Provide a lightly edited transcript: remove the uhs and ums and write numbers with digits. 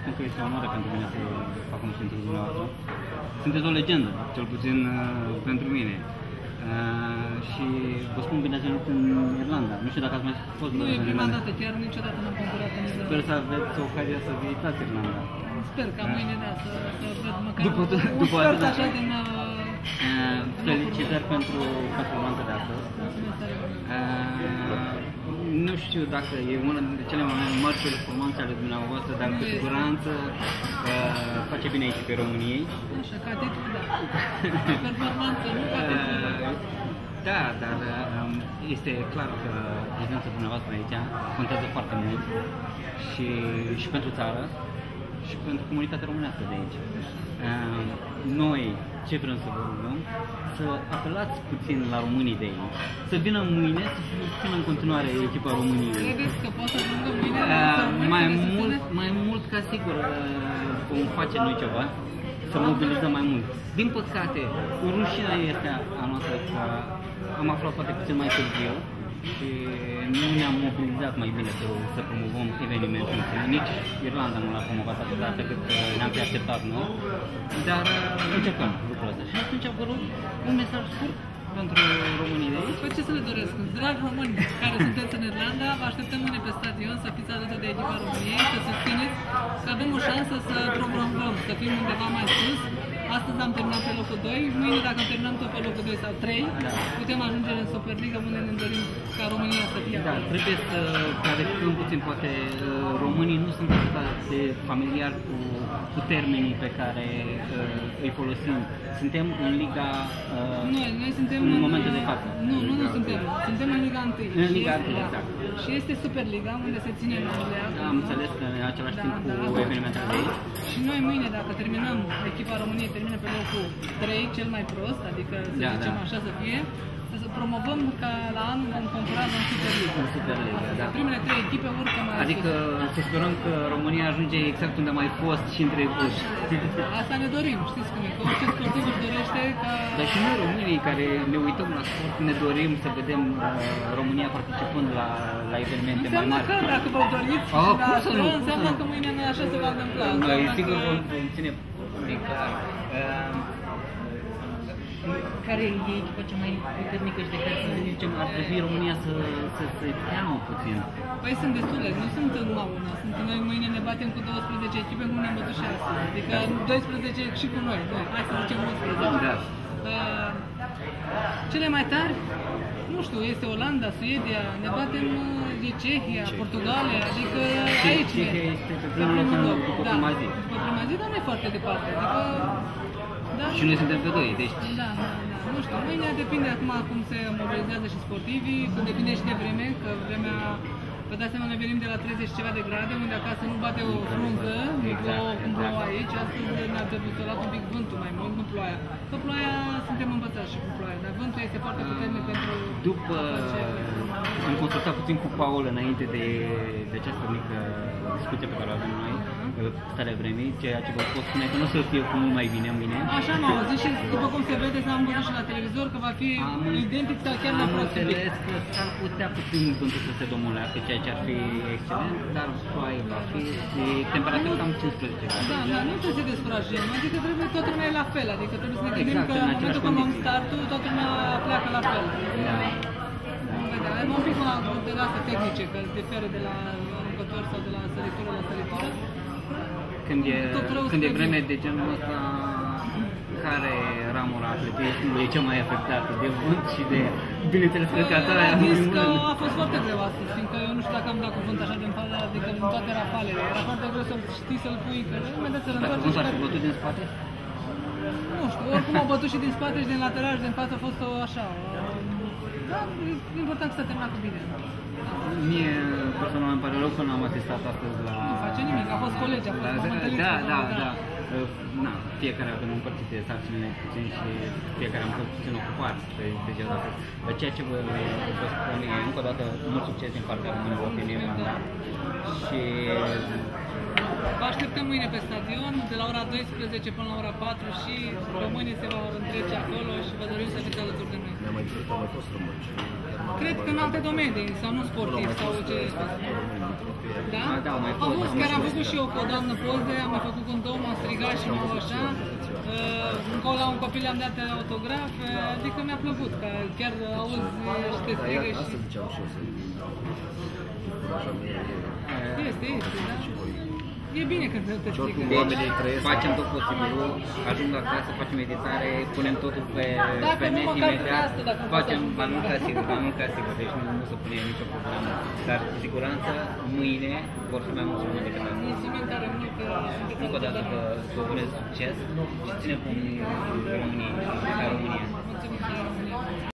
spun că este o onoare pentru mine să fac un pentru dumneavoastră. Sunteți o legendă, cel puțin pentru mine. Și vă spun bine ați venit în Irlanda. Nu știu dacă ați mai fost în Irlanda. Nu e prima dată, chiar niciodată n-am concurat în Irlanda. Sper să aveți ocazia să vizitați Irlanda. Sper ca mâine, da, să văd măcar după un sfert așa din... felicitări pentru performanța de astăzi. Nu știu dacă e una dintre cele mai mari performanțe ale dumneavoastră, dar cu siguranță face bine echipei României. Așa, ca titlu, da. Performanță, nu ca titlu. Da, dar este clar că prezența dumneavoastră aici contează foarte mult și pentru țară și pentru comunitatea românească de aici. Noi ce vrem să vă rugăm? Să apelați puțin la românii de aici, să vină mâine să susțină în continuare echipa României. Credeți că poate să vină mâine? Mai mult ca sigur vom face noi ceva, să mobilizăm mai mult. Din păcate, rușinea este a noastră că am aflat poate puțin mai târziu și nu ne-am mobilizat mai bine să promovăm evenimentul. Nici Irlanda nu l-a promovat atât de cât ne-am fi așteptat noi, dar încercăm lucrul ăsta. Și atunci vă rog un mesaj scurt pentru românii de aici. Păi ce să le doresc? Dragi români care sunteți în Irlanda, vă așteptăm mâine pe stadion să fiți alături de echipa României, să susțineți, că avem o șansă să promovăm, să fim undeva mai sus. Astăzi am terminat pe locul 2, mâine dacă terminăm tot pe locul 2 sau 3, putem ajunge în Superliga, unde ne dorim ca România să fie. Da, trebuie să clarificăm puțin, poate românii nu sunt atât de familiari cu termenii pe care îi folosim. Suntem în Liga noi suntem în momentul de față. Nu suntem. Suntem în Liga 1. În Liga 1, exact. Și este Superliga, unde se ține Liga. Am înțeles că în același timp cu evenimentele de aici. Și noi mâine, dacă terminăm, echipa României termină pe locul 3, cel mai prost, adică să zicem așa să fie, să promovăm că la anul vom concura în Superliga. În Superliga, da. Primele 3 echipe urcă mai Adică să sperăm că România ajunge exact unde a mai fost și între buși. Asta ne dorim, știți cum e, că orice sportiv își dorește ca... Dar și noi românii care ne uităm la sport ne dorim să vedem România participând la evenimente mai mari. Înseamnă că dacă vă doriți, înseamnă că mâine așa se va întâmpla. Noi sigur vom ține clar. Care e echipa cea mai puternică și de care să zicem ar trebui România să se teamă puțin? Păi sunt destule, nu sunt numai una. Noi mâine ne batem cu 12 echipe, cum ne-am bătut și astăzi. Adică 12 și cu noi, hai să zicem 11. Da. Cele mai tari? Nu știu, este Olanda, Suedia, ne batem de Cehia, Portugalia, adică aici. Cehia este pe primul loc după prima zi. După prima zi, dar nu e foarte departe. Adică, da. Și noi suntem pe 2, deci... Da. Nu știu, mâine depinde acum cum se mobilizează și sportivii, depinde și de vreme, că vremea, vă dați seama, noi venim de la 30 ceva de grade, unde acasă nu bate o frunză, cum plouă aici, astăzi ne-a debutorat un pic vântul mai mult, nu ploaia. Că ploaia, suntem învățați și cu ploaia, dar vântul este foarte puternic pentru... După, am consultat puțin cu Paul înainte de această mică discuție pe care o avem noi, starea vremii, ceea ce vă pot spune că nu o să fie cu mult mai bine mâine. Așa m-am auzit și după cum se vede, am văzut și la televizor că va fi identic sau chiar la prost. Am înțeles că s-ar putea puțin vântul să se domolească, ceea ce ar fi excelent, dar ploaie va fi temperatură cam 15 grade. Da, nu trebuie să se descurajăm, adică trebuie toată lumea e la fel, adică trebuie să ne gândim că în momentul când am startul, toată lumea pleacă la fel. Am un pic de date tehnice, că diferă de la aruncător sau de la săritură la săritură. Când e vreme de genul ăsta, care ramura atletismului e cea mai afectată de vânt și de, bineînțeles, călcătoarea? Am zis că a fost foarte greu astăzi, fiindcă eu nu știu dacă am dat cuvânt așa din față, adică în toate rafalele. Era foarte greu să știi să-l pui, că imediat să-l întoarce. Dacă vântul ar fi bătut din spate? Nu știu, oricum au bătut și din spate și din lateral și din față a fost așa. Da, e important să termina cu bine. Mie, personal, îmi pare rău că n-am asistat astăzi la... Nu face nimic, a fost colegi, a fost Da. Na, fiecare avem împărțite sarcinile puțin și fiecare am fost puțin ocupați pe ziua de astăzi. Dar ceea ce vă spun e încă o dată mult succes din partea românilor din Irlanda și... Vă așteptăm mâine pe stadion, de la ora 12 până la ora 4 și românii se vor întrece acolo și vă dorim să fiți alături de noi. Mi-am mai cerut, au mai fost români. Cred că în alte domenii, sau nu sportivi, sau ce... Da? Da, mai Am fost, fost, am chiar am fost, făcut și eu cu o doamnă poze, am mai făcut cu un domn, m-a strigat și m-au așa. Încolo la un copil am dat autograf, adică mi-a plăcut, că chiar auzi și te strigă și... Asta ziceam și eu, să Este, da. E bine când te strigă. deci, facem tot posibilul, ajung acasă, facem meditare, punem totul pe Nu net măcar imediat, asta, dacă facem faci mai mult ca sigur, deci nu se pune nicio problemă. Dar cu siguranță mâine vor fi mai mulți oameni decât astăzi. Mulțumim tare mult că sunteți Încă o dată că vă urez succes și ținem cu România. Mulțumim.